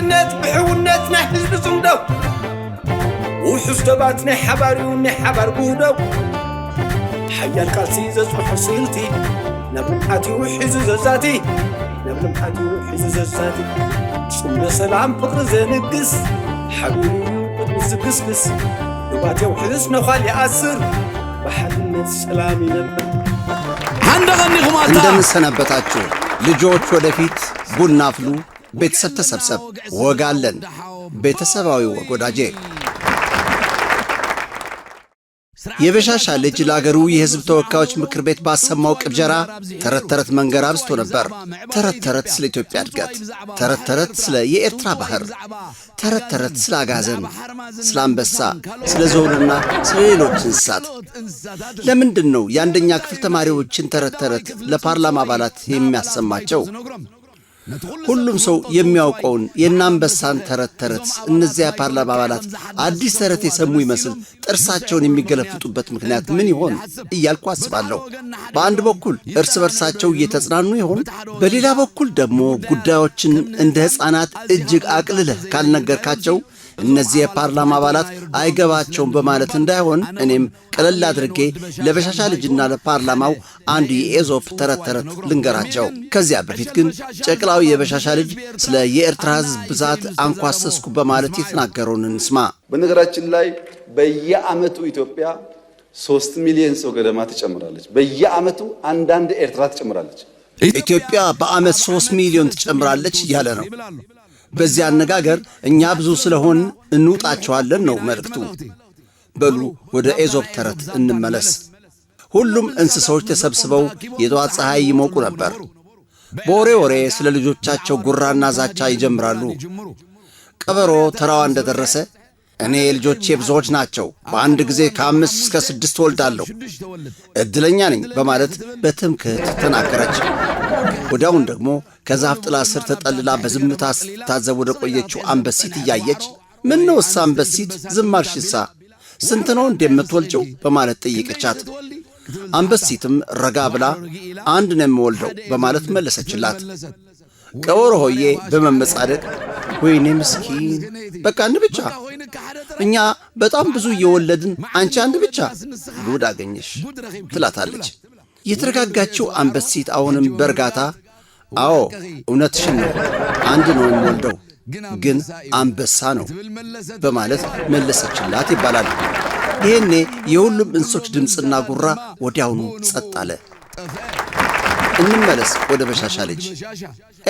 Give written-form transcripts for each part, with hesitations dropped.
بحنت بحونت نحز بزندو وحستبات نحباري ونحبار بودو حيال قاسي ززو حصيلتي نبلمحاتي وحزو ززاتي نبلمحاتي وحزو ززاتي سنة سلام فقر زنقس حبيبي قدم زقسقس نباتي وحزس نخالي أسر بحنت سلامي نبل እንደምን ሰነበታችሁ ልጆች ወደፊት ቡና አፍሉ ቤተሰብ ተሰብሰብ ወጋለን ቤተሰባዊ ወጎዳጄ የበሻሻ ልጅ ለአገሩ የህዝብ ተወካዮች ምክር ቤት ባሰማው ቅብጀራ ተረት መንገር አብስቶ ነበር ተረት ስለ ኢትዮጵያ እድገት ተረት ስለ የኤርትራ ባህር ተረት ስለ አጋዘን ስለ አንበሳ ስለ ዝሆንና ስለ ሌሎች እንስሳት ለምንድነው የአንደኛ ክፍል ተማሪዎችን ተረት ለፓርላማ አባላት የሚያሰማቸው ሁሉም ሰው የሚያውቀውን የናንበሳን ተረት እነዚያ ፓርላማ አባላት አዲስ ተረት የሰሙ ይመስል ጥርሳቸውን የሚገለፍጡበት ምክንያት ምን ይሆን እያልኩ አስባለሁ በአንድ በኩል እርስ በርሳቸው እየተጽናኑ ይሆን በሌላ በኩል ደግሞ ጉዳዮችን እንደ ህፃናት እጅግ አቅልለህ ካልነገርካቸው እነዚህ የፓርላማ አባላት አይገባቸውም በማለት እንዳይሆን እኔም ቀለል አድርጌ ለበሻሻ ልጅና ለፓርላማው አንድ የኤዞፕ ተረት ልንገራቸው ከዚያ በፊት ግን ጨቅላው የበሻሻ ልጅ ስለ የኤርትራ ህዝብ ብዛት አንኳሰስኩ በማለት የተናገረውን እንስማ በነገራችን ላይ በየዓመቱ ኢትዮጵያ 3 ሚሊዮን ሰው ገደማ ትጨምራለች በየዓመቱ አንዳንድ ኤርትራ ትጨምራለች ኢትዮጵያ በአመት 3 ሚሊዮን ትጨምራለች ያለ ነው በዚህ አነጋገር እኛ ብዙ ስለሆን እንውጣቸዋለን ነው መልእክቱ በሉ ወደ ኤዞፕ ተረት እንመለስ ሁሉም እንስሳዎች ተሰብስበው የጧት ፀሐይ ይሞቁ ነበር በወሬ ስለ ልጆቻቸው ጉራና ዛቻ ይጀምራሉ ቀበሮ ተራዋ እንደደረሰ እኔ ልጆቼ ብዙዎች ናቸው በአንድ ጊዜ ከ5 እስከ 6 ወልዳለሁ እድለኛ ነኝ በማለት በትምክህት ተናገረች ወዲያውን ደግሞ ከዛፍ ጥላ ስር ተጠልላ በዝምታ ስታዘብ ወደ ቆየችው አንበሲት እያየች ምን ነው አንበሲት ዝም አልሽሳ ስንት ነው እንደምትወልጂው በማለት ጠየቀቻት አንበሲትም ረጋ ብላ አንድ ነው የምወልደው በማለት መለሰችላት ቀበሮ ሆዬ በመመጻደቅ ወይኔ ምስኪን በቃ አንድ ብቻ እኛ በጣም ብዙ እየወለድን አንቺ አንድ ብቻ ጉድ አገኘሽ ትላታለች የተረጋጋችው አንበሲት አሁንም በርጋታ አዎ እውነትሽን ነው አንድ ነው የምወልደው ግን አንበሳ ነው በማለት መለሰችላት ይባላል ይሄኔ የሁሉም እንስሶች ድምጽና ጉራ ወዲያውኑ ጸጥ አለ እንመለስ ወደ በሻሻ ልጅ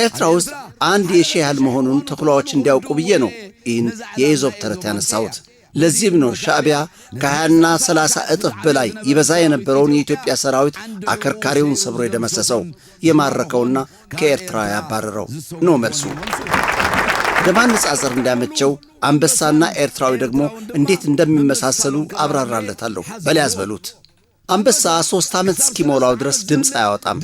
ኤርትራ ውስጥ አንድ የሺህ ያህል መሆኑን ተኩላዎች እንዲያውቁ ብዬ ነው ይህን የኤዞፕ ተረት ያነሳሁት ለዚህም ነው ሻዕቢያ ከ20ና 30 እጥፍ በላይ ይበዛ የነበረውን የኢትዮጵያ ሰራዊት አከርካሪውን ሰብሮ የደመሰሰው የማረከውና ከኤርትራ ያባረረው ነው መልሱ ለማነጻጸር እንዳመቸው አንበሳና ኤርትራዊ ደግሞ እንዴት እንደሚመሳሰሉ አብራራለታለሁ በሊያዝ በሉት አንበሳ 3 ዓመት እስኪሞላው ድረስ ድምጽ አያወጣም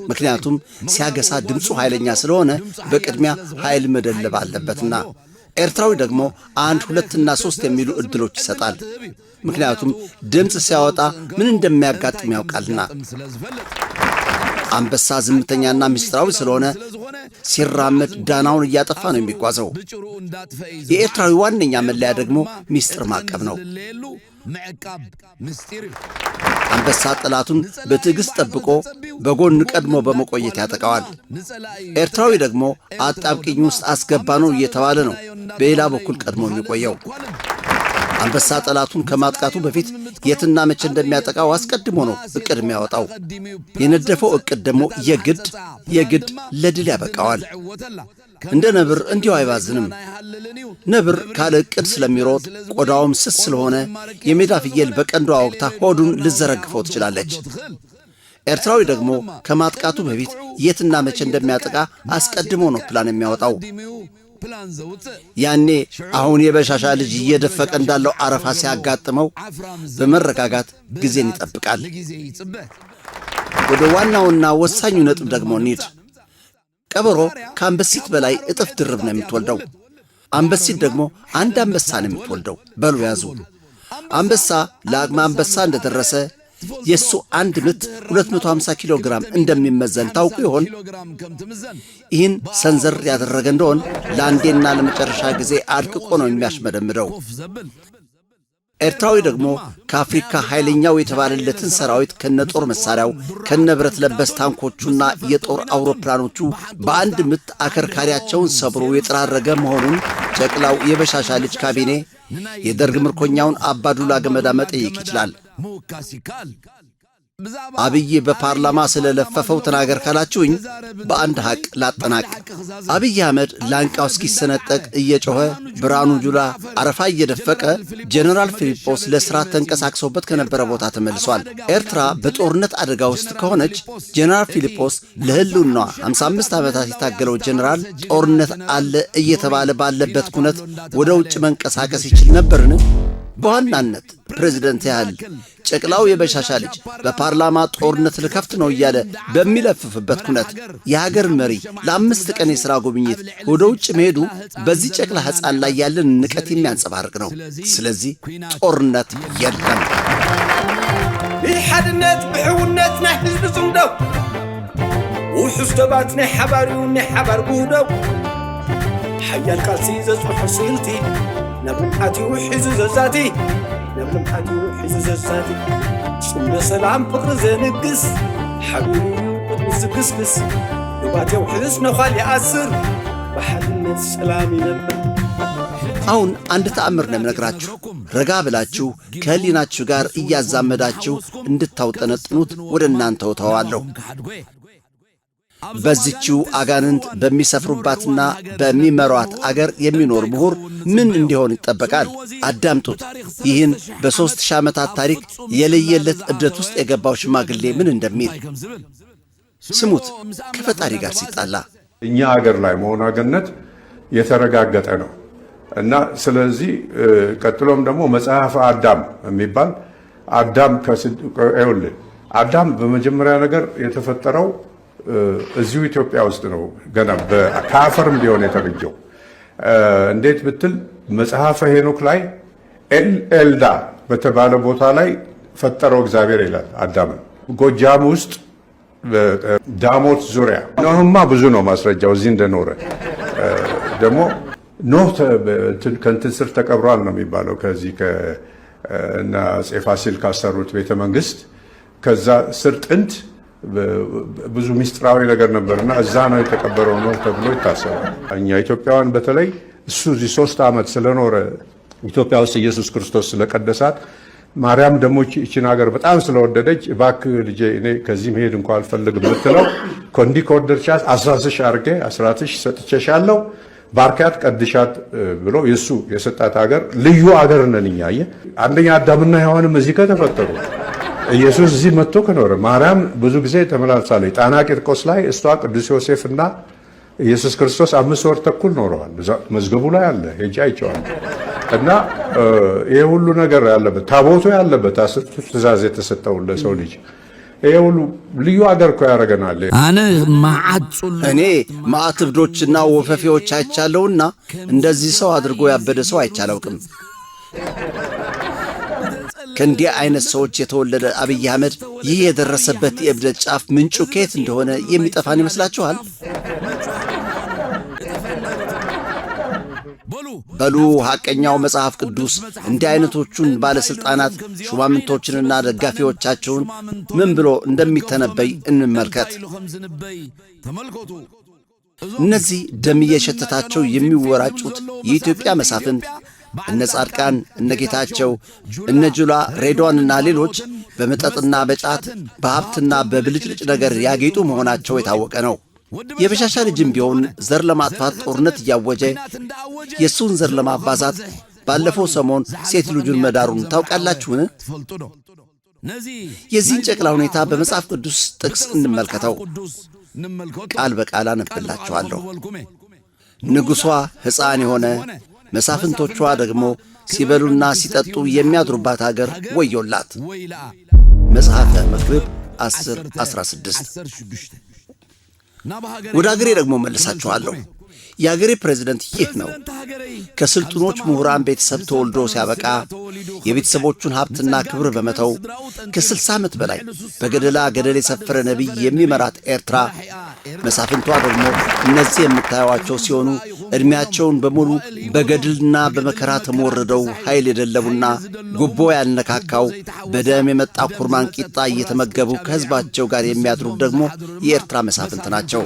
ምክንያቱም ሲያገሳ ድምጹ ኃይለኛ ስለሆነ በቅድሚያ ኃይል መደለብ አለበትና ኤርትራዊ ደግሞ 1 2 እና 3 የሚሉ እድሎች ይሰጣል ምክንያቱም ድምጽ ሲያወጣ ምን እንደሚያጋጥም ያውቃልና አንበሳ ዝምተኛና ምስጢራዊ ስለሆነ ሲራመድ ዳናውን እያጠፋ ነው የሚጓዘው የኤርትራዊ ዋነኛ መለያ ደግሞ ምስጢር ማቀብ ነው አንበሳ ጠላቱን በትዕግስት ጠብቆ በጎን ቀድሞ በመቆየት ያጠቃዋል ኤርትራዊ ደግሞ አጣብቂኝ ውስጥ አስገባ ነው እየተባለ ነው በሌላ በኩል ቀድሞ የሚቆየው አንበሳ ጠላቱን ከማጥቃቱ በፊት የትና መቼ እንደሚያጠቃው አስቀድሞ ነው እቅድ የሚያወጣው የነደፈው እቅድ ደግሞ የግድ ለድል ያበቃዋል እንደ ነብር እንዲሁ አይባዝንም ነብር ካለ እቅድ ስለሚሮጥ ቆዳውም ስስ ስለሆነ የሜዳ ፍየል በቀንዷ ወቅታ ሆዱን ልዘረግፈው ትችላለች ኤርትራዊ ደግሞ ከማጥቃቱ በፊት የትና መቼ እንደሚያጠቃ አስቀድሞ ነው ፕላን የሚያወጣው ያኔ አሁን የበሻሻ ልጅ እየደፈቀ እንዳለው አረፋ ሲያጋጥመው በመረጋጋት ጊዜን ይጠብቃል ወደ ዋናውና ወሳኙ ነጥብ ደግሞ እንሂድ ቀበሮ ከአንበሲት በላይ እጥፍ ድርብ ነው የምትወልደው አንበሲት ደግሞ አንድ አንበሳ ነው የምትወልደው በሉ ያዙ አንበሳ ለአቅመ አንበሳ እንደደረሰ የሱ አንድ ምት 250 ኪሎ ግራም እንደሚመዘን ታውቁ ይሆን? ይህን ሰንዘር ያደረገ እንደሆን ለአንዴና ለመጨረሻ ጊዜ አድቅቆ ነው የሚያሽመደምደው። ኤርትራዊ ደግሞ ከአፍሪካ ኃይለኛው የተባለለትን ሰራዊት ከነጦር መሳሪያው ከነብረት ለበስ ታንኮቹና የጦር አውሮፕላኖቹ በአንድ ምት አከርካሪያቸውን ሰብሮ የጠራረገ መሆኑን ጨቅላው የበሻሻ ልጅ ካቢኔ የደርግ ምርኮኛውን አባዱላ ገመዳ መጠየቅ ይችላል። አብይ በፓርላማ ስለለፈፈው ተናገር ካላችሁኝ በአንድ ሐቅ ላጠናቅ። አብይ አህመድ ላንቃው እስኪሰነጠቅ እየጮኸ ብርሃኑ ጁላ አረፋ እየደፈቀ ጀነራል ፊሊጶስ ለሥራ ተንቀሳቅሶበት ከነበረ ቦታ ተመልሷል። ኤርትራ በጦርነት አደጋ ውስጥ ከሆነች ጀነራል ፊሊጶስ ለሕልውናዋ 55 ዓመታት የታገለው ጀነራል ጦርነት አለ እየተባለ ባለበት ኩነት ወደ ውጭ መንቀሳቀስ ይችል ነበርን? በዋናነት ፕሬዝደንት ያህል ጨቅላው የበሻሻ ልጅ በፓርላማ ጦርነት ልከፍት ነው እያለ በሚለፍፍበት ኩነት የሀገር መሪ ለ5 ቀን የሥራ ጉብኝት ወደ ውጭ መሄዱ በዚህ ጨቅላ ሕፃን ላይ ያለን ንቀት የሚያንጸባርቅ ነው። ስለዚህ ጦርነት የለም። ብሓድነት ብሕውነት ናይ ሕዝቢ ጽምደው ውሑስ ደባት ናይ ሓባሪው ናይ ሓባር ጉህደው ሓያል ቃልሲ ዘጽውሑ ስልቲ نبلمحاتي وحيز زازاتي نبلمحاتي وحيز زازاتي صمد سلام فقر زنقس حبيبي قدس قسقس نباتي وحيز نخالي أسر بحدنا السلام ينبر አሁን አንድ ተአምር ነው የምነግራችሁ። ረጋ ብላችሁ ከህሊናችሁ ጋር እያዛመዳችሁ እንድታውጠነጥኑት ወደ እናንተ ተዋለሁ። በዚህችው አጋንንት በሚሰፍሩባትና በሚመሯት አገር የሚኖር ምሁር ምን እንዲሆን ይጠበቃል? አዳምጡት። ይህን በ3000 ዓመታት ታሪክ የለየለት እብደት ውስጥ የገባው ሽማግሌ ምን እንደሚል ስሙት። ከፈጣሪ ጋር ሲጣላ እኛ አገር ላይ መሆኗ ገነት የተረጋገጠ ነው እና ስለዚህ ቀጥሎም ደግሞ መጽሐፈ አዳም የሚባል አዳም በመጀመሪያ ነገር የተፈጠረው እዚሁ ኢትዮጵያ ውስጥ ነው። ገና ከአፈርም ቢሆን የተገኘው እንዴት ብትል መጽሐፈ ሄኖክ ላይ ኤልዳ በተባለ ቦታ ላይ ፈጠረው እግዚአብሔር ይላል አዳምን። ጎጃም ውስጥ ዳሞት ዙሪያ ኖህማ ብዙ ነው ማስረጃው እዚህ እንደኖረ ደግሞ ኖህ ከእንትን ስር ተቀብሯል ነው የሚባለው። ከዚህ ከእነ አፄ ፋሲል ካሰሩት ቤተ መንግስት ከዛ ስር ጥንት ብዙ ሚስጥራዊ ነገር ነበርና እዛ ነው የተቀበረው ነው ተብሎ ይታሰባል። እኛ ኢትዮጵያውያን በተለይ እሱ እዚህ 3 ዓመት ስለኖረ ኢትዮጵያ ውስጥ ኢየሱስ ክርስቶስ ስለቀደሳት ማርያም ደግሞ እቺን ሀገር በጣም ስለወደደች እባክህ ልጄ እኔ ከዚህ መሄድ እንኳን አልፈልግም ብትለው ኮንዲ ኮርደርቻስ አስራትሽ አርጌ አስራትሽ ሰጥቼሻለሁ ባርካት ቀድሻት ብሎ የሱ የሰጣት ሀገር ልዩ ሀገር ነን እኛ። አንደኛ አዳምና ሔዋንም እዚህ ከተፈጠሩ ኢየሱስ እዚህ መጥቶ ከኖረ ማርያም ብዙ ጊዜ ተመላልሳለች። ጣና ቂርቆስ ላይ እሷ ቅዱስ ዮሴፍና ኢየሱስ ክርስቶስ 5 ወር ተኩል ኖረዋል። መዝገቡ ላይ አለ ሄጄ አይቼዋለሁ። እና ይሄ ሁሉ ነገር ያለበት ታቦቱ ያለበት 10ቱ ትእዛዝ የተሰጠው ለሰው ልጅ ይሄ ሁሉ ልዩ አገር እኮ ያደርገናል። እኔ ማዕት እብዶችና ወፈፌዎች አይቻለሁና እንደዚህ ሰው አድርጎ ያበደ ሰው አይቻለውቅም። ከእንዲህ አይነት ሰዎች የተወለደ አብይ አህመድ ይህ የደረሰበት የእብደት ጫፍ ምንጩ ከየት እንደሆነ የሚጠፋን ይመስላችኋል? በሉ ሐቀኛው መጽሐፍ ቅዱስ እንዲህ አይነቶቹን ባለስልጣናት ሹማምንቶችንና ደጋፊዎቻቸውን ምን ብሎ እንደሚተነበይ እንመልከት። እነዚህ ደም እየሸተታቸው የሚወራጩት የኢትዮጵያ መሳፍንት እነ ጻድቃን፣ እነ ጌታቸው፣ እነ ጁላ፣ ሬድዋንና ሌሎች በመጠጥና በጫት በሀብትና በብልጭልጭ ነገር ያጌጡ መሆናቸው የታወቀ ነው። የበሻሻ ልጅም ቢሆን ዘር ለማጥፋት ጦርነት እያወጀ የሱን ዘር ለማባዛት ባለፈው ሰሞን ሴት ልጁን መዳሩን ታውቃላችሁን? የዚህን ጨቅላ ሁኔታ በመጽሐፍ ቅዱስ ጥቅስ እንመልከተው። ቃል በቃል አነብላችኋለሁ። ንጉሷ ሕፃን የሆነ መሳፍንቶቿ ደግሞ ሲበሉና ሲጠጡ የሚያድሩባት አገር ወዮላት። መጽሐፈ መክብብ 10:16። ወደ አገሬ ደግሞ መልሳችኋለሁ። የአገሬ ፕሬዝደንት ይህ ነው። ከስልጡኖች ምሁራን ቤተሰብ ተወልዶ ሲያበቃ የቤተሰቦቹን ሀብትና ክብር በመተው ከ60 ዓመት በላይ በገደላ ገደል የሰፈረ ነቢይ የሚመራት ኤርትራ፣ መሳፍንቷ ደግሞ እነዚህ የምታዩዋቸው ሲሆኑ ዕድሜያቸውን በሙሉ በገድልና በመከራ ተሞርደው ኃይል የደለቡና ጉቦ ያልነካካው በደም የመጣ ኩርማን ቂጣ እየተመገቡ ከሕዝባቸው ጋር የሚያድሩት ደግሞ የኤርትራ መሳፍንት ናቸው።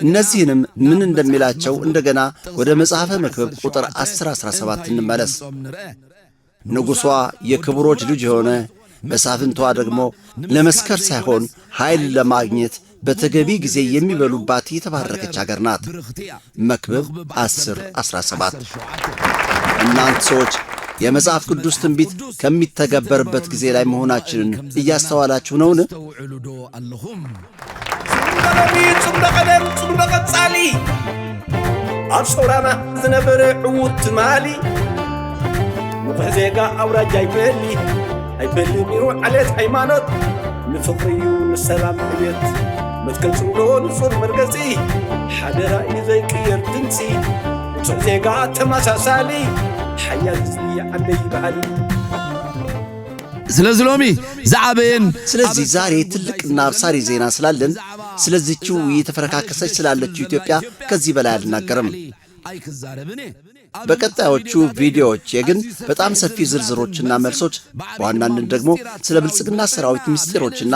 እነዚህንም ምን እንደሚላቸው እንደገና ወደ መጽሐፈ መክብብ ቁጥር 10-17 እንመለስ። ንጉሷ የክብሮች ልጅ የሆነ መሳፍንቷ ደግሞ ለመስከር ሳይሆን ኃይል ለማግኘት በተገቢ ጊዜ የሚበሉባት የተባረከች አገር ናት። መክብብ 10-17። እናንተ ሰዎች የመጽሐፍ ቅዱስ ትንቢት ከሚተገበርበት ጊዜ ላይ መሆናችንን እያስተዋላችሁ ነውን? ጽምደቀደም ጽምደቀጻሊ ኣብ ሶራና ዝነበረ ዕዉት ትማሊ ንቑሕ ዜጋ ኣውራጃ ኣይበሊ ሚሩ ዓለት ሃይማኖት ንፍቕሪ እዩ ንሰላም ዕቤት መትከል ጽምዶ ንጹር መርገጺ ሓደራ እዩ ዘይቅየር ድምፂ ንጹሕ ዜጋ ተመሳሳሊ ሓያል ህዝቢ ዓለይ ባህሊ። ስለዚህ ዛሬ ትልቅና አብሳሪ ዜና ስላለን ስለዚህችው እየተፈረካከሰች ስላለችው ኢትዮጵያ ከዚህ በላይ አልናገርም። በቀጣዮቹ ቪዲዮዎች ግን በጣም ሰፊ ዝርዝሮችና መልሶች፣ በዋናነት ደግሞ ስለ ብልጽግና ሰራዊት ምስጢሮችና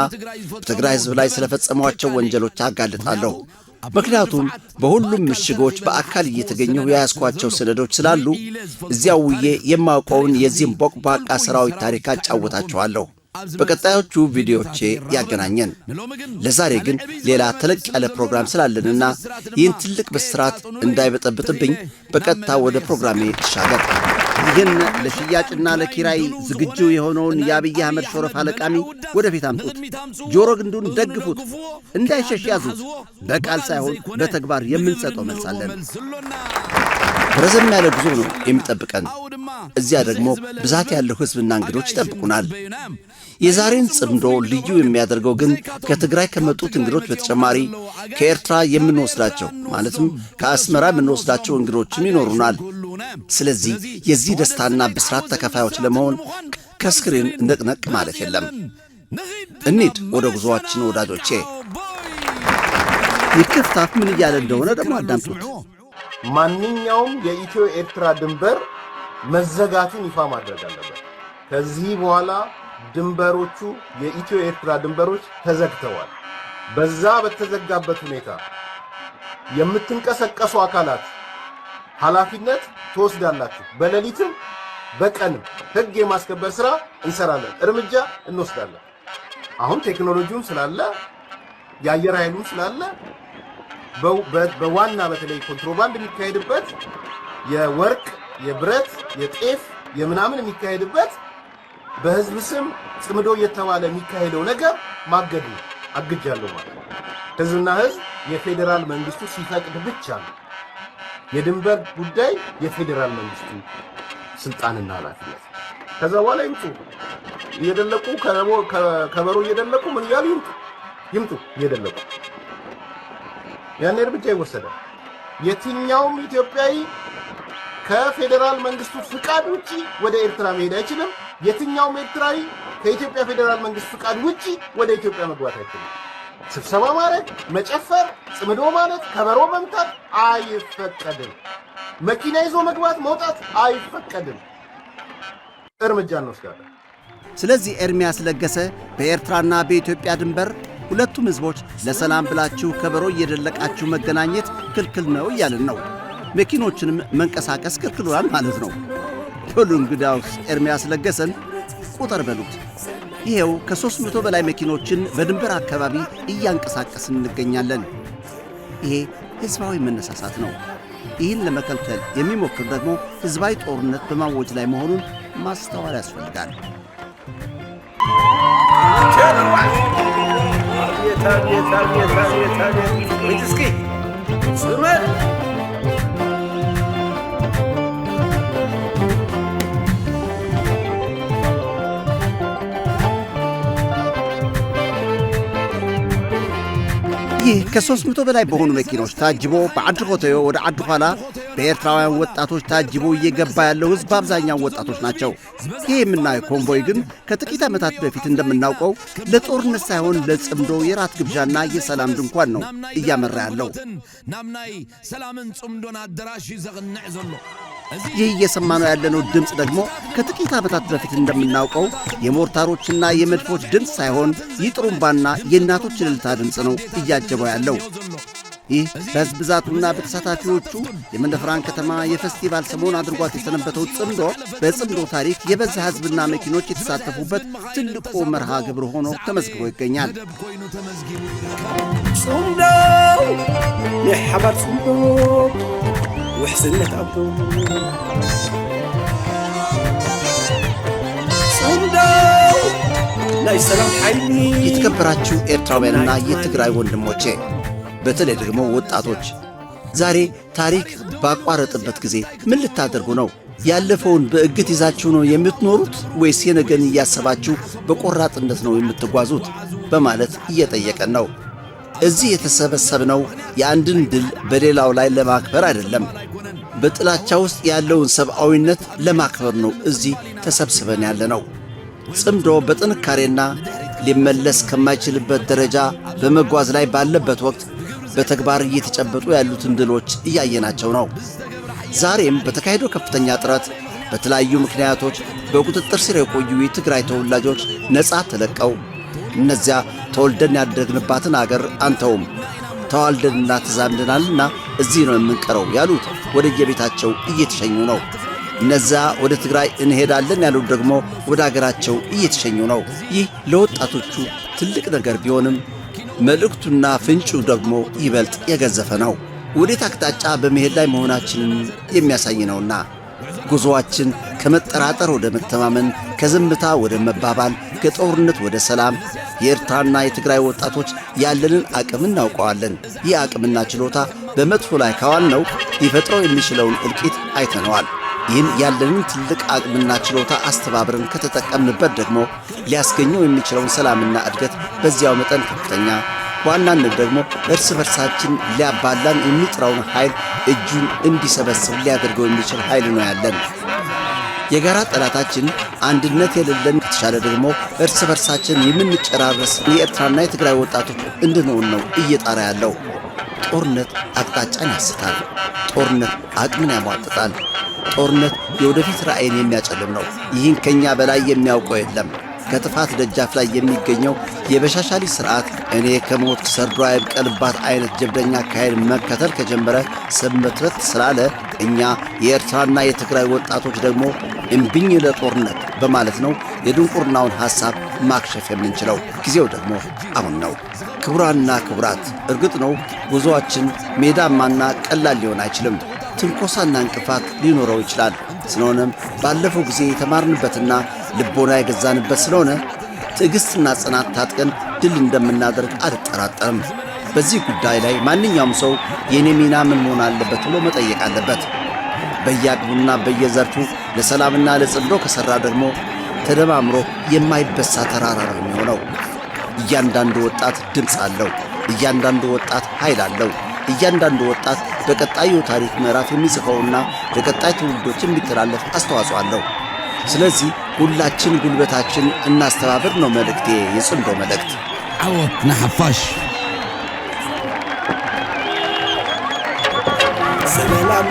በትግራይ ሕዝብ ላይ ስለፈጸሟቸው ወንጀሎች አጋልጣለሁ። ምክንያቱም በሁሉም ምሽጎች በአካል እየተገኘሁ የያዝኳቸው ሰነዶች ስላሉ እዚያው ውዬ የማውቀውን የዚህም ቦቅቧቃ ሰራዊት ታሪክ አጫውታችኋለሁ። በቀጣዮቹ ቪዲዮዎቼ ያገናኘን። ለዛሬ ግን ሌላ ተለቅ ያለ ፕሮግራም ስላለንና ይህን ትልቅ ብስራት እንዳይበጠብጥብኝ በቀጥታ ወደ ፕሮግራሜ ልሻገር። ይህን ለሽያጭና ለኪራይ ዝግጁ የሆነውን የአብይ አህመድ ሾረፍ አለቃሚ ወደፊት አምጡት፣ ጆሮ ግንዱን ደግፉት፣ እንዳይሸሽ ያዙት። በቃል ሳይሆን በተግባር የምንሰጠው መልሳለን። ረዘም ያለ ጉዞ ነው የሚጠብቀን። እዚያ ደግሞ ብዛት ያለው ሕዝብና እንግዶች ይጠብቁናል። የዛሬን ጽምዶ ልዩ የሚያደርገው ግን ከትግራይ ከመጡት እንግዶች በተጨማሪ ከኤርትራ የምንወስዳቸው ማለትም ከአስመራ የምንወስዳቸው እንግዶችም ይኖሩናል። ስለዚህ የዚህ ደስታና ብስራት ተካፋዮች ለመሆን ከስክሪን ንቅንቅ ማለት የለም። እንሂድ ወደ ጉዞአችን ወዳጆቼ። ይክፍታፍ ምን እያለ እንደሆነ ደግሞ አዳምጡት። ማንኛውም የኢትዮ ኤርትራ ድንበር መዘጋቱን ይፋ ማድረግ አለበት። ከዚህ በኋላ ድንበሮቹ የኢትዮ ኤርትራ ድንበሮች ተዘግተዋል። በዛ በተዘጋበት ሁኔታ የምትንቀሳቀሱ አካላት ኃላፊነት ትወስዳላችሁ። በሌሊትም በቀንም ሕግ የማስከበር ሥራ እንሰራለን፣ እርምጃ እንወስዳለን። አሁን ቴክኖሎጂውም ስላለ የአየር ኃይሉም ስላለ በዋና በተለይ ኮንትሮባንድ የሚካሄድበት የወርቅ፣ የብረት፣ የጤፍ፣ የምናምን የሚካሄድበት በህዝብ ስም ጽምዶ እየተባለ የሚካሄደው ነገር ማገድ ነው። አግጃለሁ ማለት ነው። ህዝብና ህዝብ የፌዴራል መንግስቱ ሲፈቅድ ብቻ ነው። የድንበር ጉዳይ የፌዴራል መንግስቱ ስልጣንና ኃላፊነት። ከዛ በኋላ ይምጡ እየደለቁ ከበሮ እየደለቁ ምን ያሉ ይምጡ እየደለቁ ያኔ እርምጃ ይወሰዳል። የትኛውም ኢትዮጵያዊ ከፌዴራል መንግስቱ ፍቃድ ውጪ ወደ ኤርትራ መሄድ አይችልም። የትኛውም ኤርትራዊ ከኢትዮጵያ ፌዴራል መንግስት ፍቃድ ውጪ ወደ ኢትዮጵያ መግባት አይችልም። ስብሰባ ማድረግ፣ መጨፈር፣ ጽምዶ ማለት፣ ከበሮ መምታት አይፈቀድም። መኪና ይዞ መግባት መውጣት አይፈቀድም። እርምጃ እንወስዳለን። ስለዚህ ኤርሚያስ ለገሰ በኤርትራና በኢትዮጵያ ድንበር ሁለቱም ህዝቦች ለሰላም ብላችሁ ከበሮ እየደለቃችሁ መገናኘት ክልክል ነው እያልን ነው። መኪኖችንም መንቀሳቀስ ክልክሏል ማለት ነው። ሁሉ እንግዳውስ ኤርሚያስ ለገሰን ቁጥር በሉት። ይሄው ከ300 በላይ መኪኖችን በድንበር አካባቢ እያንቀሳቀስን እንገኛለን። ይሄ ህዝባዊ መነሳሳት ነው። ይህን ለመከልከል የሚሞክር ደግሞ ህዝባዊ ጦርነት በማወጅ ላይ መሆኑን ማስተዋል ያስፈልጋል። ይህ ከ300 በላይ በሆኑ መኪኖች ታጅቦ በአድ ሆቴዮ ወደ አድ ኋላ በኤርትራውያን ወጣቶች ታጅቦ እየገባ ያለው ሕዝብ አብዛኛው ወጣቶች ናቸው። ይህ የምናየው ኮንቮይ ግን ከጥቂት ዓመታት በፊት እንደምናውቀው ለጦርነት ሳይሆን ለጽምዶ የራት ግብዣና የሰላም ድንኳን ነው እያመራ ያለው። ይህ እየሰማነው ያለነው ድምፅ ደግሞ ከጥቂት ዓመታት በፊት እንደምናውቀው የሞርታሮችና የመድፎች ድምፅ ሳይሆን የጥሩምባና የእናቶች እልልታ ድምፅ ነው እያጀበው ያለው። ይህ በሕዝብ ብዛቱና በተሳታፊዎቹ የመንደፍራን ከተማ የፌስቲቫል ሰሞን አድርጓት የሰነበተው ጽምዶ በጽምዶ ታሪክ የበዛ ሕዝብና መኪኖች የተሳተፉበት ትልቁ መርሃ ግብር ሆኖ ተመዝግቦ ይገኛል። ጽምዶ የሐባር ጽምዶ ውሕስነት አብዶ ጽምዶ ናይ ሰላም ኃይሊ። የተከበራችሁ ኤርትራውያንና የትግራይ ወንድሞቼ በተለይ ደግሞ ወጣቶች ዛሬ ታሪክ ባቋረጥበት ጊዜ ምን ልታደርጉ ነው? ያለፈውን በእግት ይዛችሁ ነው የምትኖሩት ወይስ የነገን እያሰባችሁ በቆራጥነት ነው የምትጓዙት? በማለት እየጠየቀን ነው። እዚህ የተሰበሰብነው የአንድን ድል በሌላው ላይ ለማክበር አይደለም። በጥላቻ ውስጥ ያለውን ሰብአዊነት ለማክበር ነው እዚህ ተሰብስበን ያለ ነው። ጽምዶ በጥንካሬና ሊመለስ ከማይችልበት ደረጃ በመጓዝ ላይ ባለበት ወቅት በተግባር እየተጨበጡ ያሉትን ድሎች እያየናቸው ነው። ዛሬም በተካሄደው ከፍተኛ ጥረት በተለያዩ ምክንያቶች በቁጥጥር ስር የቆዩ የትግራይ ተወላጆች ነፃ ተለቀው እነዚያ ተወልደን ያደግንባትን አገር አንተውም ተዋልደንና ተዛምደናልና እዚህ ነው የምንቀረው ያሉት ወደ የቤታቸው እየተሸኙ ነው። እነዚያ ወደ ትግራይ እንሄዳለን ያሉት ደግሞ ወደ አገራቸው እየተሸኙ ነው። ይህ ለወጣቶቹ ትልቅ ነገር ቢሆንም መልእክቱና ፍንጩ ደግሞ ይበልጥ የገዘፈ ነው። ወዴት አቅጣጫ በመሄድ ላይ መሆናችንን የሚያሳይ ነውና ጉዞአችን ከመጠራጠር ወደ መተማመን፣ ከዝምታ ወደ መባባል፣ ከጦርነት ወደ ሰላም። የኤርትራና የትግራይ ወጣቶች ያለንን አቅም እናውቀዋለን። ይህ አቅምና ችሎታ በመጥፎ ላይ ካዋልነው ሊፈጥረው የሚችለውን እልቂት አይተነዋል። ይህን ያለንን ትልቅ አቅምና ችሎታ አስተባብረን ከተጠቀምንበት ደግሞ ሊያስገኘው የሚችለውን ሰላምና እድገት በዚያው መጠን ከፍተኛ፣ በዋናነት ደግሞ እርስ በርሳችን ሊያባላን የሚጥረውን ኃይል እጁን እንዲሰበስብ ሊያደርገው የሚችል ኃይል ነው ያለን። የጋራ ጠላታችን አንድነት የሌለን ከተሻለ ደግሞ እርስ በርሳችን የምንጨራረስ የኤርትራና የትግራይ ወጣቶች እንድንሆን ነው እየጣረ ያለው። ጦርነት አቅጣጫን ያስታል። ጦርነት አቅምን ያሟጥጣል። ጦርነት የወደፊት ራዕይን የሚያጨልም ነው። ይህን ከኛ በላይ የሚያውቀው የለም። ከጥፋት ደጃፍ ላይ የሚገኘው የበሻሻሊ ስርዓት እኔ ከሞት ሰርዶ አይብቀልባት አይነት ጀብደኛ አካሄድ መከተል ከጀመረ ሰንበትበት ስላለ እኛ የኤርትራና የትግራይ ወጣቶች ደግሞ እምቢኝ ለጦርነት በማለት ነው የድንቁርናውን ሐሳብ ማክሸፍ የምንችለው። ጊዜው ደግሞ አሁን ነው። ክቡራንና ክቡራት፣ እርግጥ ነው ጉዞአችን ሜዳማና ቀላል ሊሆን አይችልም። ትንኮሳና እንቅፋት ሊኖረው ይችላል። ስለሆነም ባለፈው ጊዜ የተማርንበትና ልቦና የገዛንበት ስለሆነ ትዕግሥትና ጽናት ታጥቀን ድል እንደምናደርግ አልጠራጠርም። በዚህ ጉዳይ ላይ ማንኛውም ሰው የኔ ሚና ምን መሆን አለበት ብሎ መጠየቅ አለበት። በየአቅሙና በየዘርፉ ለሰላምና ለጽምዶ ከሠራ ደግሞ ተደማምሮ የማይበሳ ተራራ ነው የሚሆነው። እያንዳንዱ ወጣት ድምፅ አለው። እያንዳንዱ ወጣት ኃይል አለው። እያንዳንዱ ወጣት በቀጣዩ ታሪክ ምዕራፍ የሚጽፈውና ለቀጣይ ትውልዶች የሚተላለፍ አስተዋጽኦ አለው። ስለዚህ ሁላችን ጉልበታችን እናስተባብር ነው መልእክቴ፣ የጽምዶ መልእክት። ዓወት ናሓፋሽ ሰላም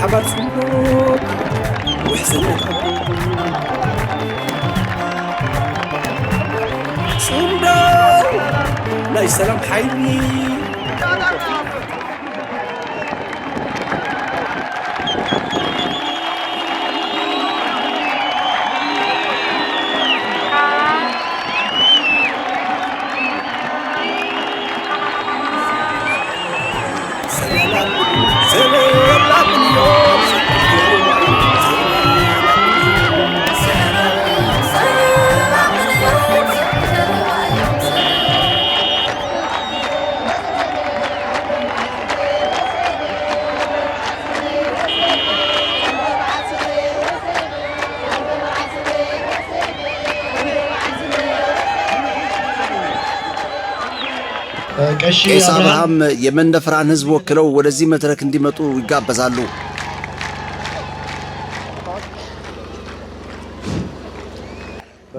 حبر صندوق وحسنت صندوق لا يسلم حيني ቄስ አብርሃም የመንደፍራን ሕዝብ ወክለው ወደዚህ መድረክ እንዲመጡ ይጋበዛሉ።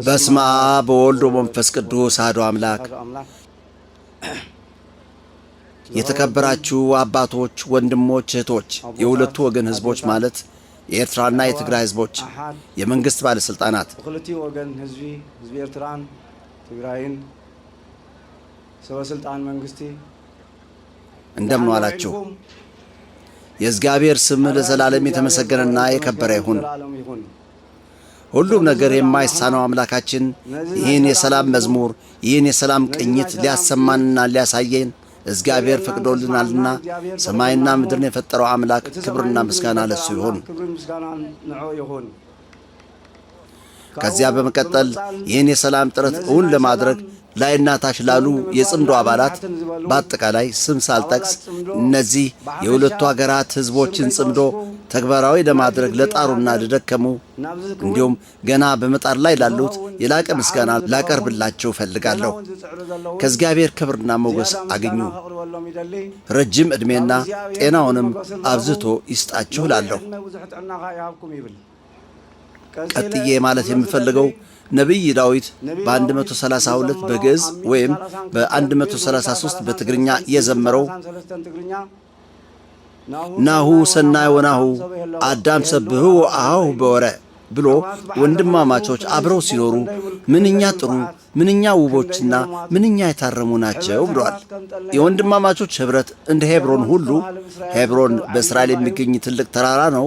በስመ አብ ወወልድ ወመንፈስ ቅዱስ አሐዱ አምላክ። የተከበራችሁ አባቶች፣ ወንድሞች፣ እህቶች፣ የሁለቱ ወገን ሕዝቦች ማለት የኤርትራና የትግራይ ሕዝቦች የመንግስት ባለስልጣናት፣ ሁለቱ ወገን ሕዝቢ ኤርትራን ትግራይን ሰበስልጣን መንግስቲ እንደምን ዋላችሁ? የእግዚአብሔር ስም ለዘላለም የተመሰገነና የከበረ ይሁን። ሁሉም ነገር የማይሳነው አምላካችን ይህን የሰላም መዝሙር ይህን የሰላም ቅኝት ሊያሰማንና ሊያሳየን እግዚአብሔር ፈቅዶልናልና ሰማይና ምድርን የፈጠረው አምላክ ክብርና ምስጋና ለሱ ይሁን። ከዚያ በመቀጠል ይህን የሰላም ጥረት እውን ለማድረግ ላይና ታች ላሉ የጽምዶ አባላት በአጠቃላይ ስም ሳልጠቅስ እነዚህ የሁለቱ ሀገራት ሕዝቦችን ጽምዶ ተግባራዊ ለማድረግ ለጣሩና ለደከሙ እንዲሁም ገና በመጣር ላይ ላሉት የላቀ ምስጋና ላቀርብላቸው እፈልጋለሁ። ከእግዚአብሔር ክብርና ሞገስ አግኙ፣ ረጅም ዕድሜና ጤናውንም አብዝቶ ይስጣችሁ እላለሁ። ቀጥዬ ማለት የምፈልገው ነቢይ ዳዊት በ132 በግዕዝ ወይም በ133 በትግርኛ የዘመረው ናሁ ሰናይ ወናሁ አዳም ሰብህው አሃው በወረ ብሎ ወንድማማቾች አብረው ሲኖሩ ምንኛ ጥሩ ምንኛ ውቦችና ምንኛ የታረሙ ናቸው ብሏል። የወንድማማቾች ኅብረት እንደ ሄብሮን ሁሉ ሄብሮን በእስራኤል የሚገኝ ትልቅ ተራራ ነው።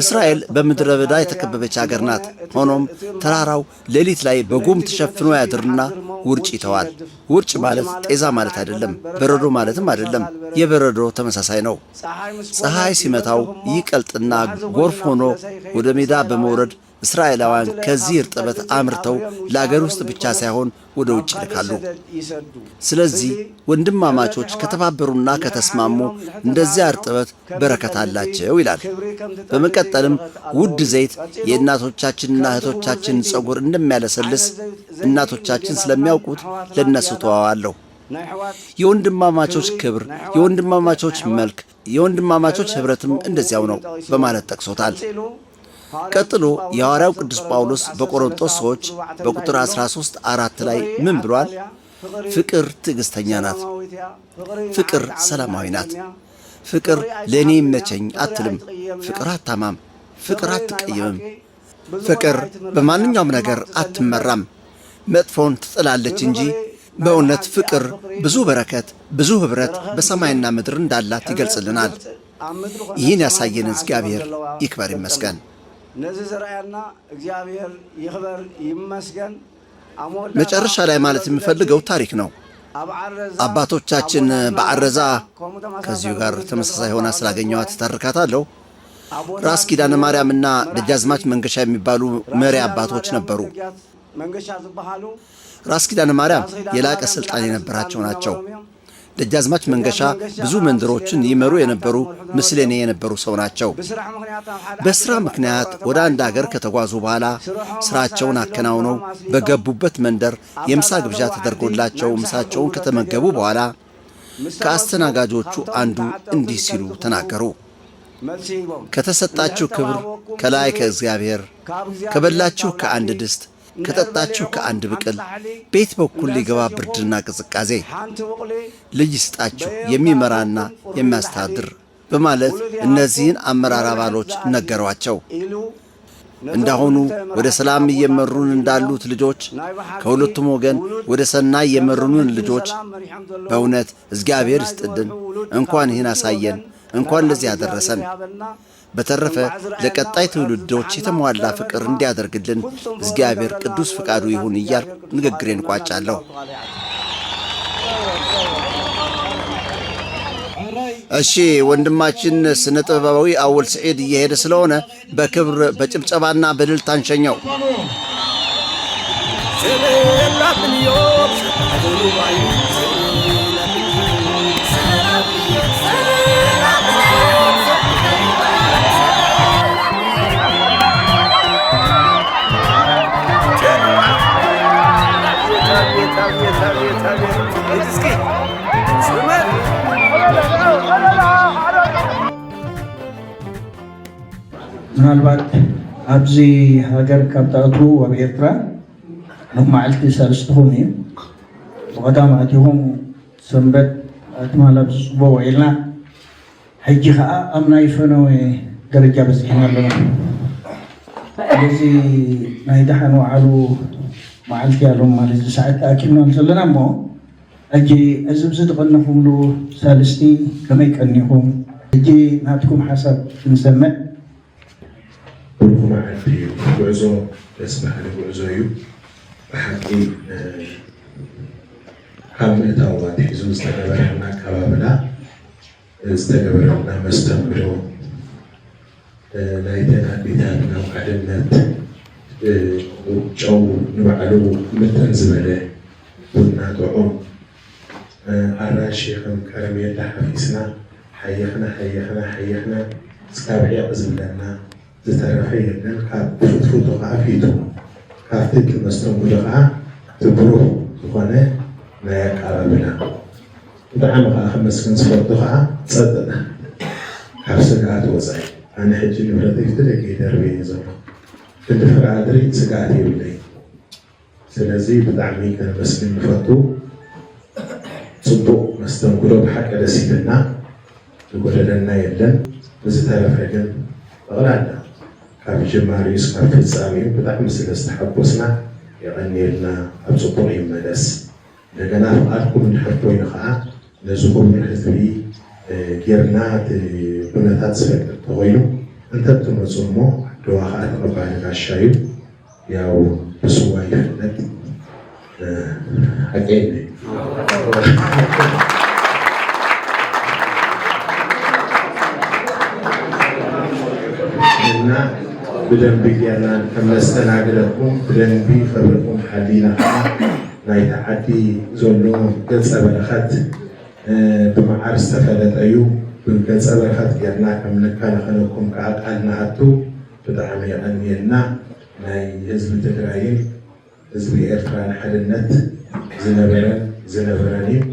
እስራኤል በምድረ በዳ የተከበበች አገር ናት። ሆኖም ተራራው ሌሊት ላይ በጉም ተሸፍኖ ያድርና ውርጭ ይተዋል። ውርጭ ማለት ጤዛ ማለት አይደለም፣ በረዶ ማለትም አይደለም። የበረዶ ተመሳሳይ ነው። ፀሐይ ሲመታው ይቀልጥና ጎርፍ ሆኖ ወደ ሜዳ በመውረድ እስራኤላውያን ከዚህ እርጥበት አምርተው ለአገር ውስጥ ብቻ ሳይሆን ወደ ውጭ ይልካሉ። ስለዚህ ወንድማማቾች ከተባበሩና ከተስማሙ እንደዚያ እርጥበት በረከት አላቸው ይላል። በመቀጠልም ውድ ዘይት የእናቶቻችንና እህቶቻችን ጸጉር እንደሚያለሰልስ እናቶቻችን ስለሚያውቁት ለነሱ ተዋዋለሁ። የወንድማማቾች ክብር፣ የወንድማማቾች መልክ፣ የወንድማማቾች ኅብረትም እንደዚያው ነው በማለት ጠቅሶታል። ቀጥሎ የሐዋርያው ቅዱስ ጳውሎስ በቆሮንቶስ ሰዎች በቁጥር 13:4 ላይ ምን ብሏል? ፍቅር ትዕግሥተኛ ናት፣ ፍቅር ሰላማዊ ናት፣ ፍቅር ለእኔ ይመቸኝ አትልም፣ ፍቅር አታማም፣ ፍቅር አትቀይምም፣ ፍቅር በማንኛውም ነገር አትመራም፣ መጥፎን ትጥላለች እንጂ። በእውነት ፍቅር ብዙ በረከት፣ ብዙ ኅብረት በሰማይና ምድር እንዳላት ይገልጽልናል። ይህን ያሳየን እግዚአብሔር ይክበር ይመስገን። መጨረሻ ላይ ማለት የምፈልገው ታሪክ ነው። አባቶቻችን በአረዛ ከዚሁ ጋር ተመሳሳይ ሆና ስላገኘኋት ተርካታለሁ። ራስ ኪዳነ ማርያምና ደጃዝማች መንገሻ የሚባሉ መሪ አባቶች ነበሩ። ራስ ኪዳነ ማርያም የላቀ ስልጣን የነበራቸው ናቸው። ደጃዝማች መንገሻ ብዙ መንደሮችን ይመሩ የነበሩ ምስለኔ የነበሩ ሰው ናቸው። በስራ ምክንያት ወደ አንድ ሀገር ከተጓዙ በኋላ ስራቸውን አከናውነው በገቡበት መንደር የምሳ ግብዣ ተደርጎላቸው ምሳቸውን ከተመገቡ በኋላ ከአስተናጋጆቹ አንዱ እንዲህ ሲሉ ተናገሩ። ከተሰጣችሁ ክብር ከላይ ከእግዚአብሔር፣ ከበላችሁ ከአንድ ድስት፣ ከጠጣችሁ ከአንድ ብቅል ቤት በኩል ሊገባ ብርድና ቅዝቃዜ ልጅ ይስጣችሁ የሚመራና የሚያስተዳድር በማለት እነዚህን አመራር አባሎች ነገሯቸው። እንዳሁኑ ወደ ሰላም እየመሩን እንዳሉት ልጆች ከሁለቱም ወገን ወደ ሰናይ የመሩንን ልጆች በእውነት እግዚአብሔር ይስጥልን። እንኳን ይህን አሳየን፣ እንኳን ለዚህ ያደረሰን። በተረፈ ለቀጣይ ትውልዶች የተሟላ ፍቅር እንዲያደርግልን እግዚአብሔር ቅዱስ ፍቃዱ ይሁን እያልኩ ንግግሬን ቋጫለሁ። እሺ ወንድማችን ስነ ጥበባዊ አወል ሰዒድ እየሄደ ስለሆነ በክብር በጭብጨባና በድል ታንሸኛው። ምናልባት ኣብዚ ሃገር ካብ ተኣትዉ ኣብ ኤርትራ ኣብ መዓልቲ ሰለስትኹም እዩ ብቐዳም ኣትኹም ሰንበት ኣትማላብ ዝፅበቑ ኢልና ሕጂ ከዓ ኣብ ናይ ፈነወ ደረጃ በፂሕና ኣለና። ስለዚ ናይ ድሓን ዋዕሉ መዓልቲ ያሎም ማለት ሰዓት ተኣኪብና ዘለና እሞ ሕጂ እዚ ብዝተቐነኹምሉ ሳልስቲ ከመይ ቀኒኹም ሕጂ ናትኩም ሓሳብ ክንሰምዕ معلتي وعزو اسمح لي وعزوي بحقي كامل تاوات حزب استقبلنا كبابنا استقبلنا مستمرو لايتنا بيتنا وعدنات وجو نبعلو متنزبله كنا طعم الراشي خم كرمية حفيسنا حيخنا سكابعي قزملنا زترفيه لنا كفوت عفيتو كافتك المستوى لقى تبروه تقنع ما يكعبنا دعم خمس كنز فرضها تصدقنا حفصقات وزعي أنا حجي نفرتي فتلك يدربي نظام كنت فرع دري سقاتي ولي سلازي بدعمي كان بس من فتو صدق مستنقلوا بحق رسيدنا يقول لنا يلن زترفيه غلعنا كاب جماري سكاب في الزامين بدعم سلستحبسنا يغني لنا أبسطور يمدس لقنا فقالكم نحبوين خاء نزقوا من حزبي جيرنات بناتات سفك تغيلو انت بتمرسومو دواخات ربعنا الشايب ياو بسواي فلت حقيني بدنبي جيران كما استناقلكم بدنبي خبركم حدينا نايت حدي زولهم قلص أبلخات بمعار استفادت أيو بقلص أبلخات جيرنا كم نكان خنوكم كعقلنا عدو بدعمي أنيلنا ناي هزب تقرأيين هزب إرتران حدنت زنبراني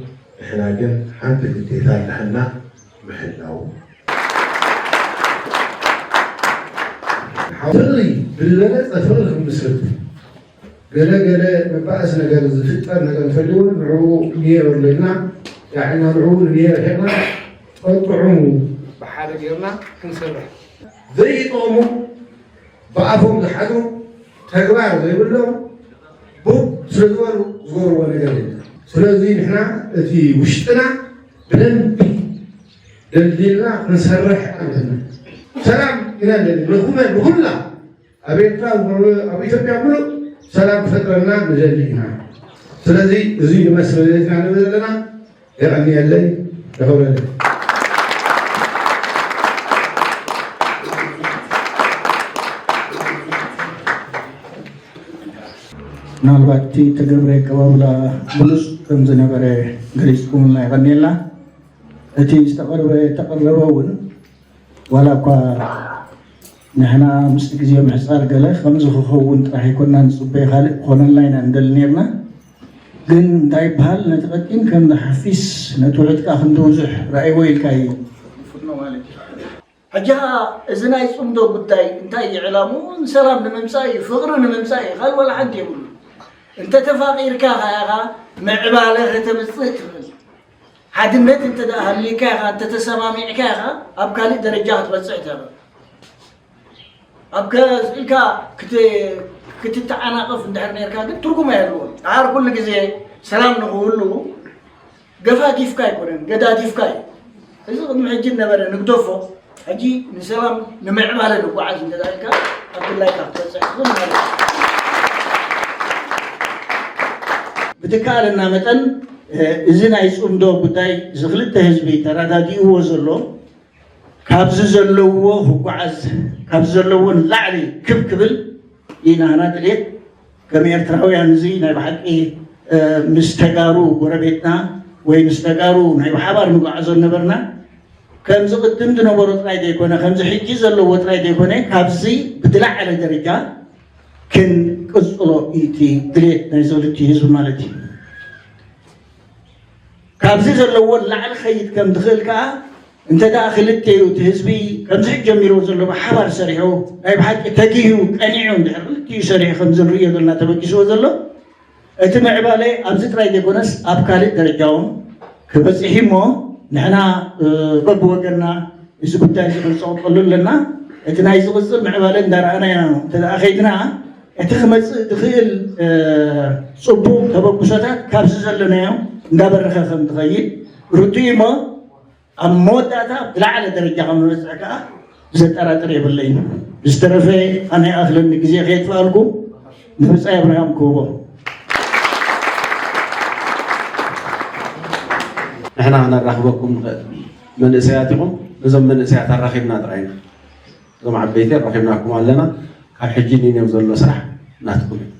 إحنا قن حانت الديتان لحنا محلاو فرغي بالبلد أفرغ مسرد قال مبعث نقال زفتر نقال فلون نعو نير لنا يعني نعو نير هنا قطعوا بحال غيرنا كنسرح زي طومو بعفهم لحدهم تغبار زي بلهم بوب سلوارو زور ولا قال سلازي نحنا في وشتنا بنبي دليلنا نسرح عندنا سلام إلى الحكومة كلها أبيتنا أبيتنا كله سلام فترنا نجلينا سلازي زين مسؤوليتنا نبذلنا يعني اللي يقول لنا نالباتي تجربة كوابلا بلوس كم زنبرة غريسكم لا يغنيلا أتي تقربون ولا قا نحنا مستجزية محصار قله خمسة خوون راح يكوننا نصبي خالق خلنا لنا ندلنيرنا جن دايب هال نتقدم كم نحفيس نتولد كأخن دوزح رأي ويل كاي حجها إذا يصوم دو بداي انتهي إعلامون سلام لممساي فقر لممساي خال ولا حد يقول انت تفاقير كاها يا معبالة تمسيت حدمت انت ده اللي كاها انت تسمامي كاها أبكالي درجات بسعتها أبكا إلكا كت تعانقف عند نيركا قلت تركم يهلون عار كل جزء سلام نقول له قفا كيف كاي كورن قدا كيف كاي إذا قد محجين نبرة نقطفه حجي نسلام نمعب على نقوعز من ذلك عبد الله كاف بتكال إنها متن እዚ ናይ ጽምዶ ጉዳይ ዝኽልተ ህዝቢ ተረዳዲእዎ ዘሎ ካብዚ ዘለዎ ክጓዓዝ ካብዚ ዘለዎን ላዕሊ ክብል ኢና ድሌት ከም ኤርትራውያን እዚ ናይ ብሓቂ ምስ ተጋሩ ጎረቤትና ወይ ምስ ተጋሩ ናይ ብሓባር ንጓዓዞ ነበርና ከምዚ ቅድም ዝነበሮ ጥራይ ዘይኮነ ከምዚ ሕጂ ዘለዎ ጥራይ ዘይኮነ ካብዚ ብዝለዓለ ደረጃ ክንቅፅሎ እቲ ድሌት ናይ ዘውልቲ ህዝቢ ማለት እዩ ካብዚ ዘለዎ ላዕሊ ኸይድ ከም ትኽእል ከዓ እንተደኣ ክልተዩ እቲ ህዝቢ ከምዚ ሕጂ ጀሚሮ ዘሎ ብሓባር ሰሪሑ ናይ ብሓቂ ተጊሁ ቀኒዑ እንድሕር ክልቲኡ ሰሪሑ ከምዚ ንሪኦ ዘለና ተበጊስዎ ዘሎ እቲ ምዕባለ ኣብዚ ጥራይ ዘይኮነስ ኣብ ካልእ ደረጃውን ክበፅሕ እሞ ንሕና በብወገንና እዚ ጉዳይ እዚ ክንፀቕጠሉ ኣለና እቲ ናይ ዝቕፅል ምዕባለ እንዳረኣናያ እንተደኣ ኸይድና እቲ ክመፅእ ትኽእል ፅቡቕ ተበግሶታት ካብዚ ዘለናዮ እንዳበረኸ ከም ትኸይድ ርቱዕ እሞ ኣብ መወዳእታ ብላዕለ ደረጃ ከም ንበፅሕ ከዓ ዘጠራጥር የብለይን ብዝተረፈ ኣነ ኣኽለኒ ግዜ ከየጥፍኣልኩም ንምፃይ ኣብርሃም ክህቦ ንሕና ክነራኽበኩም ንኽእል መንእሰያት ኢኹም እዞም መንእሰያት ኣራኺብና ጥራይና እዞም ዓበይቲ ኣራኺብናኩም ኣለና ካብ ሕጂ ንኔው ዘሎ ስራሕ ናትኩም እዩ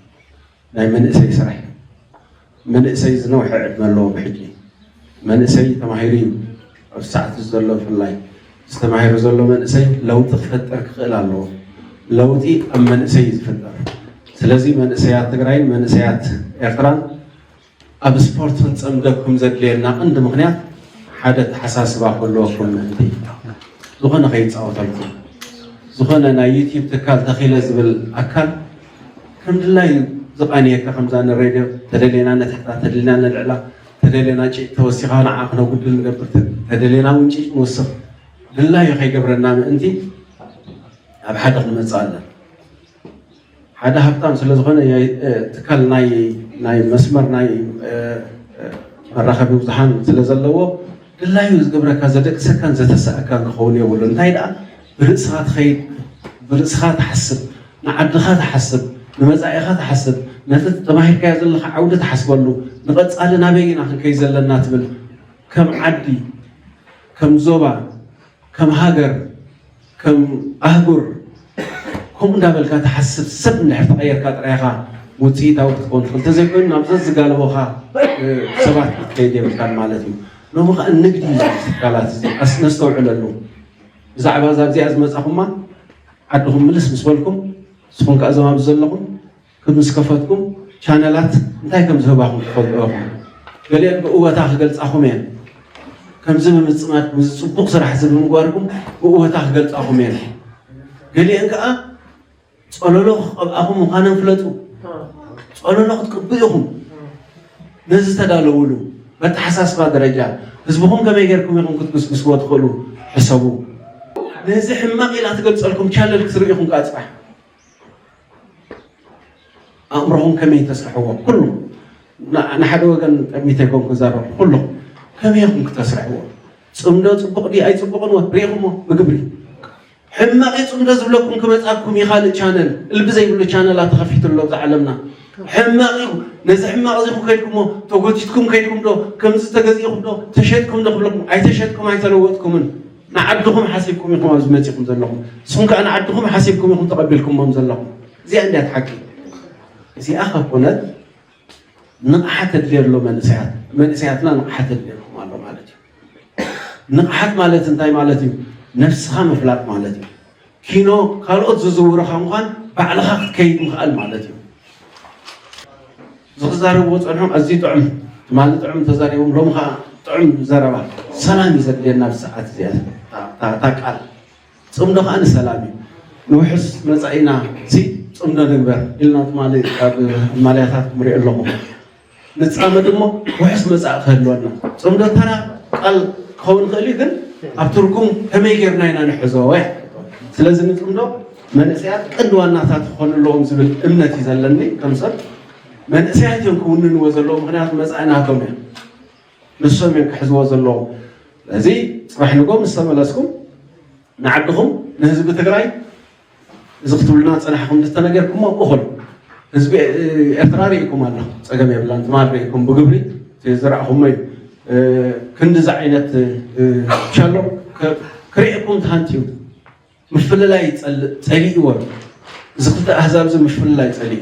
ናይ መንእሰይ ስራሕ መንእሰይ ዝነውሐ ዕድመ ኣለዎ ብሕጂ መንእሰይ ተማሂሩ እዩ ኣብ ሰዓት ዘሎ ብፍላይ ዝተማሂሩ ዘሎ መንእሰይ ለውጢ ክፈጠር ክኽእል ኣለዎ ለውጢ ኣብ መንእሰይ ዝፍጠር ስለዚ መንእሰያት ትግራይን መንእሰያት ኤርትራን ኣብ ስፖርት ክንፀምደኩም ዘድልየና ቀንዲ ምክንያት ሓደ ተሓሳስባ ከለወኩም ምእንቲ ዝኾነ ከይፃወተልኩም ዝኾነ ናይ ዩቲብ ትካል ተኺለ ዝብል ኣካል ከም ድላይ ዝቃኒየካ ከምዛ ንሬድዮ ተደልየና ነትሕታ ተደልየና ነልዕላ ተደልየና ጭ ተወሲኻ ንዓ ክነጉድል ንገብር ተደልየና እውን ጭ ንወስኽ ድላዩ ከይገብረና ምእንቲ ኣብ ሓደ ክንመፅእ ኣለና ሓደ ሃብታም ስለ ዝኾነ ትካል ናይ መስመር ናይ መራኸቢ ብዙሓን ስለ ዘለዎ ድላዩ ዝገብረካ ዘደቅሰካን ዘተሰአካን ክኸውን የብሉ እንታይ ደኣ ብርእስኻ ትኸይድ ብርእስኻ ትሓስብ ንዓድኻ ትሓስብ ንመፃኢኻ ትሓስብ ነቲ ተማሂርካዮ ዘለካ ዓውዲ ትሓስበሉ ንቐፃሊ ናበይና ክንከይ ዘለና ትብል ከም ዓዲ ከም ዞባ ከም ሃገር ከም ኣህጉር ከምኡ እንዳበልካ ትሓስብ ሰብ እንድሕር ተቐየርካ ጥራይኻ ውፅኢታዊ ክትኮን ትኽእል ተዘይኮይኑ ናብዘ ዝጋለቦኻ ሰባት ክትከይድ የብልካን ማለት እዩ ሎሚ ከዓ ንግዲ ትካላት ነስተውዕለሉ ብዛዕባ እዛ እዚኣ ዝመፃኹማ ዓድኹም ምልስ ምስ በልኩም ንስኹም ከዓ እዞም ኣብዚ ዘለኹም ምስ ከፈትኩም ቻነላት እንታይ ከም ዝህባኹም ትፈልጡ ኢኹም ገሊአን ብእወታ ክገልፃኹም እየን ከምዚ ብምፅማድ ፅቡቕ ስራሕ ብምግባርኩም ብእወታ ክገልፃኹም እየን ገሊአን ከዓ ፀለሎ ክቐብኣኹም ምዃነን ፍለጡ ፀለሎ ክትቅብኡ ኢኹም ነዚ ተዳለውሉ በተሓሳስባ ደረጃ ህዝብኹም ከመይ ጌርኩም ኢኹም ክትግስግስዎ ትኽእሉ ሕሰቡ ነዚ ሕማቕ ኢላ ትገልፀልኩም ቻነል ክትሪኡ ኢኹም ከዓ ፅባሕ ኣእምሮኹም ከመይ ተስርሕዎ ኩሉ ንሓደ ወገን ጠሚተ ይኮም ክዛረብ ኩሉ ከመይ ኢኹም ክተስርሕዎ ፅምዶ ፅቡቕ ዲ ኣይፅቡቕን ሪኢኹሞ ብግብሪ ሕማቕ ፅምዶ ዝብለኩም ክመፃኩም ይኻልእ ቻነል እልቢ ዘይብሉ ቻነላት ተኸፊትሎ ኣብዚ ዓለምና ሕማቕ ኢኹ ነዚ ሕማቕ እዚኹም ከይድኩሞ ተጎቲትኩም ከይድኩም ዶ ከምዚ ተገዚእኹም ዶ ተሸጥኩም ዶ ክብለኩም ኣይተሸጥኩም ኣይተለወጥኩምን ንዓድኹም ሓሲብኩም ኢኹም ኣብዚ መፂኹም ዘለኹም ንስኹም ከዓ ንዓድኹም ሓሲብኩም ኢኹም ተቐቢልኩሞም ዘለኹም እዚኣ እንድያ ትሓቂ እዚኣ ካብ ኮነት ንቕሓት ተድልየሎ መንእሰያትና ንቕሓት ተድልየልኩም ኣሎ ማለት እዩ ንቕሓት ማለት እንታይ ማለት እዩ ነፍስኻ ምፍላጥ ማለት እዩ ኪኖ ካልኦት ዝዝውርኻ ምዃን ባዕልኻ ክትከይድ ምኽኣል ማለት እዩ ዝኽዛረብዎ ፀንሖም ኣዝዩ ጥዑም ትማሊ ጥዑም ተዛሪቦም ሎሚ ከዓ ጥዑም ዘረባ ሰላም እዩ ዘድልየና ብሰዓት እዚኣ እታ ቃል ፅምዶ ከዓ ንሰላም እዩ ንውሕስ መፃኢና ፅምዶ ንግበር ኢልና ትማሊ ኣብ ማልያታት ምሪኦ ኣለኹ ንፃመድ እሞ ውሕስ መፃእ ክህልወና ፅምዶ ተራ ቃል ክኸውን ክእል እዩ ግን ኣብ ትርጉም ከመይ ጌርና ኢና ንሕዞ ወይ ስለዚ ንፅምዶ መንእሰያት ቀንዲ ዋናታት ክኾኑ ኣለዎም ዝብል እምነት እዩ ዘለኒ ከም ሰብ መንእሰያት እዮም ክውንንዎ ዘለዎ ምክንያቱ መፃእናቶም እዮም ንሶም እዮም ክሕዝዎ ዘለዎም ስለዚ ፅባሕ ንጎ ምስ ተመለስኩም ንዓድኹም ንህዝቢ ትግራይ እዚ ክትብሉና ፀናሕኩም እንተነገርኩሞ እኹል ህዝቢ ኤርትራ ሪኢኩም ኣለኹ ፀገም የብላን ትማል ሪኢኩም ብግብሪ زرعهم كندز عينت شالو كريئكم تهانتيو مش في الله يتسألي ور زخت أحزاب زي مش في الله يتسألي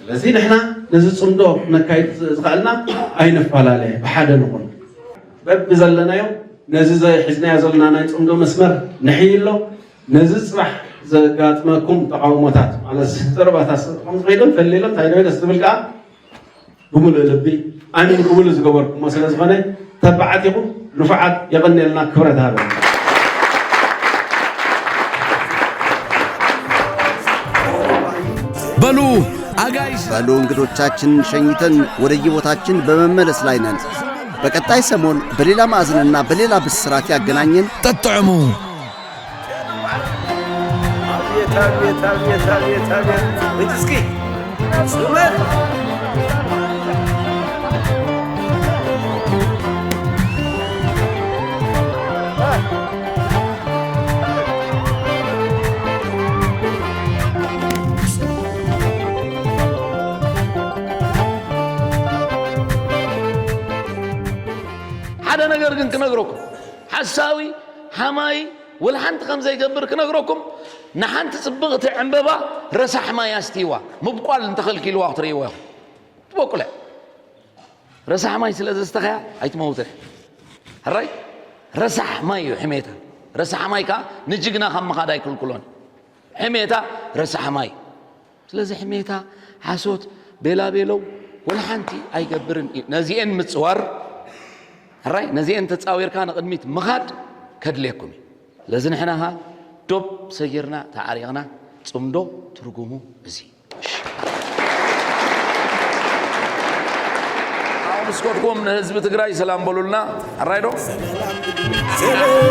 لذين إحنا نزل صندوق نكايد زغلنا أين فعل عليه بحدا نقول بزلنا يوم نزل زي حزنا يزلنا نايت صندوق مسمر نحيل له نزل صبح زقات ما كم تقاومات على ضربات خمس غيرهم في الليل تايلو يستملك قبول لبي أنا قبول زقبركم مثلا زغنة تبعتكم رفعت يغني لنا كبرت هذا በሉ እንግዶቻችን ሸኝተን ወደ የቦታችን በመመለስ ላይ ነን። በቀጣይ ሰሞን በሌላ ማዕዝንና በሌላ ብስራት ያገናኘን። ተጣዕሙ هذا نجار كنقرأكم حساوي حماي ولا حنت خمسة يقبر كنقرأكم نحنت صبغت عنببة رسح ما يستوى مبقال انتخل كيلو واحد ريوه تبقى له رسح ما يسلا زستخيا أيت موته هراي رسح ما يحميتها رسح ما يكا نجينا خم خداي كلون حميتها رسح ماي لازم حميتها حاسوت بلا بيلو ولا حنتي أي قبرن نزين متصور هراي نزين تتصاوير كان قدميت مخاد كدليكم لازم إحنا ها دوب سيرنا تعارينا صمدو ترجمو بزي مسكوتكم من حزب تግራይ ሰላም በሉልና አራይዶ ሰላም